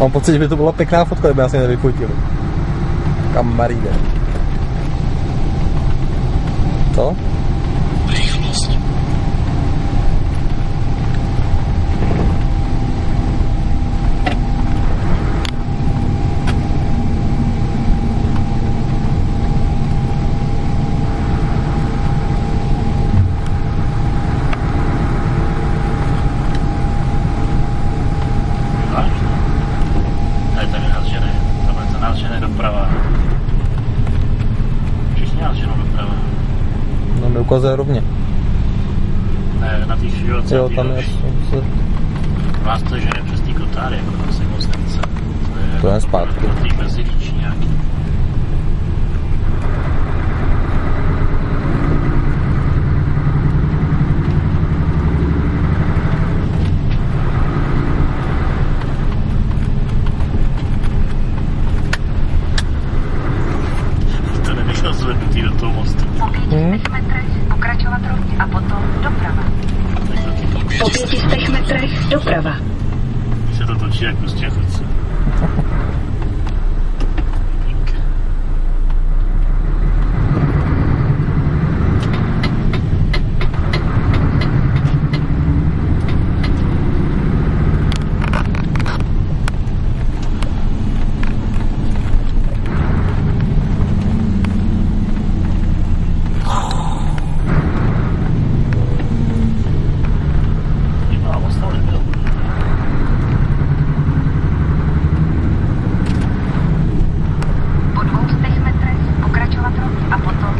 Mám pocit, že by to byla pěkná fotka, kdyby asi nevyfotili. Kamaríde. Co? Rychlost. Ukazuje rovně. Ne, na té šířoce. Jo, tam je. Vás to žene přes tý kotáry, jako tam se moc nechce. To je zpátky. To je mezilíčí nějaký. To nenechal zvednutý do toho mostu. Pokračovat rovně a potom doprava. Po 500 metrech doprava. Se to točí jako z Čechovice.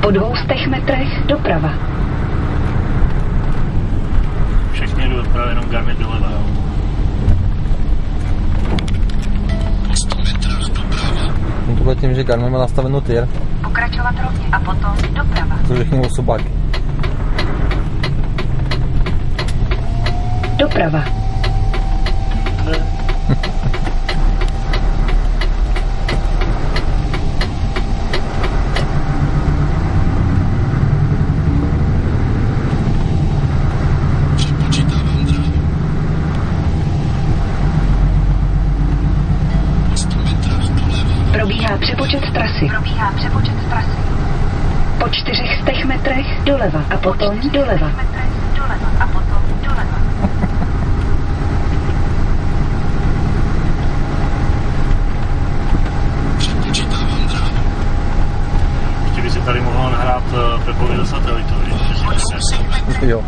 Po 200 metrech doprava. Všechny jdu doprava, jenom Garmin doleva, jo. Po 100 metrech doprava. No to bude tím, že Garmin má nastavenou tyr. Pokračovat rovně a potom doprava. To všechny osobáky. Doprava. Probíhá přepočet trasy. Po 400 metrech doleva a potom doleva. Přepočítávám dráhu. Ještě by si tady mohla nahrát prepověď do satelitu, když Jo.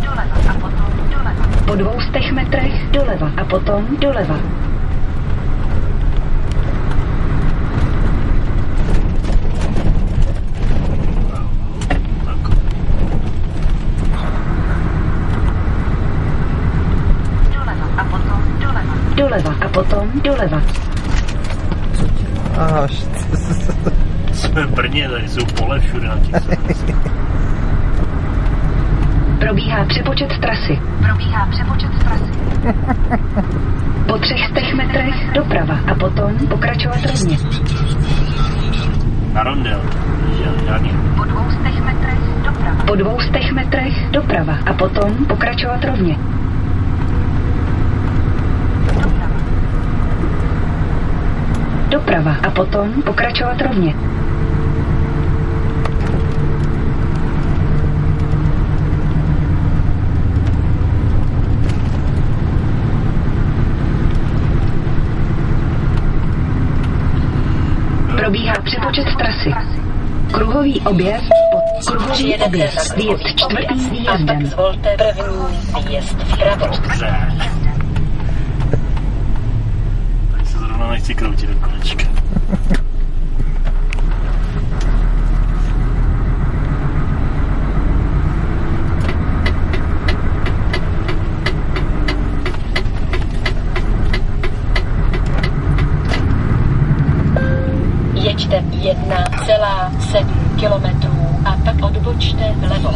Po 200 metrech doleva a potom doleva. Doleva a potom doleva. Až. Jsme v Brně, tady jsou pole všude na těch. Probíhá přepočet trasy. Po 300 metrech doprava a potom pokračovat rovně. Na rondel. Po 200 metrech doprava a potom pokračovat rovně. Doprava a potom pokračovat rovně. Probíhá přepočet trasy. Kruhový objezd výjezd čtvrtým výjezdem. Zvolte první výjezd vpravo. Dobře. Tak se zrovna nechci kroutit do kolečka. Jeďte 1,7 kilometrů a pak odbočte vlevo.